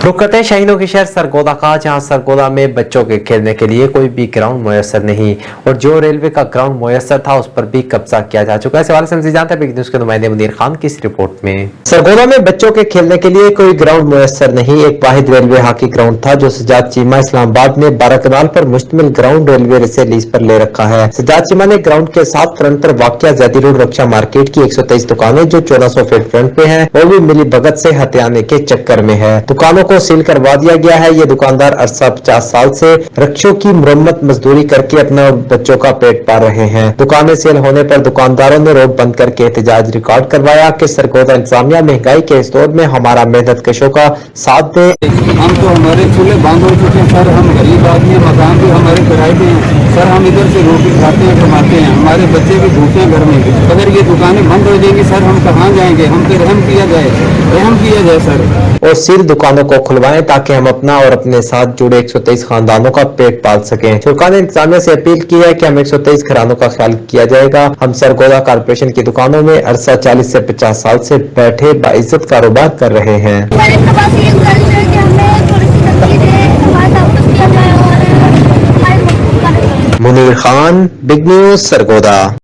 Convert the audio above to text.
रुक करते हैं शाहीनों के शहर सरगोदा का, जहां सरगोदा में बच्चों के खेलने के लिए कोई भी ग्राउंड मुयसर नहीं और जो रेलवे का ग्राउंड मुयसर था उस पर भी कब्जा किया जा चुका है। इस हवाले से हमसे जानते हैं बिग न्यूज के नुमाइंदे मुनीर खान की इस रिपोर्ट में। सरगोदा में बच्चों के खेलने के लिए कोई ग्राउंड मुयसर नहीं, एक वाहिद रेलवे हॉकी ग्राउंड था जो सजाद चीमा इस्लामाबाद में 12 कनाल पर मुश्तमिल ग्राउंड रेलवे से लीज पर ले रखा है। सजाद चीमा ने ग्राउंड के साथ फ्रंट पर वाक़िया ज़ैदी रोड रक्षा मार्केट की 123 दुकानें जो 1400 फीट फ्रंट पे हैं वो भी मिली भगत से हथियाने के चक्कर में है। दुकानों को सील करवा दिया गया है। ये दुकानदार अरसा 50 साल से रक्षों की मुरम्मत मजदूरी करके अपने और बच्चों का पेट पाल रहे हैं। दुकानें सेल होने पर दुकानदारों ने रोड बंद करके एहतजाज रिकॉर्ड करवाया कि सरगोदा इंतजामिया महंगाई के इस दौर में हमारा मेहनत कशों का साथ दे। हम तो हमारे चूल्हे बंद हो चुके हैं सर, हम गरीब आदमी हैं, मकान भी हमारे किराए पे हैं सर, हम इधर से रोटी खाते हैं कमाते हैं, हमारे बच्चे भी भूखे हैं घर में। अगर ये दुकानें बंद हो जाएंगी सर हम कहाँ जाएंगे, हम पे रहम किया जाए सर। और सील दुकानों को खुलवाएं ताकि हम अपना और अपने साथ जुड़े 123 खानदानों का पेट पाल सकें। सरकार ने इंतजामिया से अपील की है कि हम 123 घरानों का ख्याल किया जाएगा। हम सरगोदा कारपोरेशन की दुकानों में अरसा 40 से 50 साल से बैठे बाइज्जत कारोबार कर रहे हैं। Munir Khan, big news, Sargodha.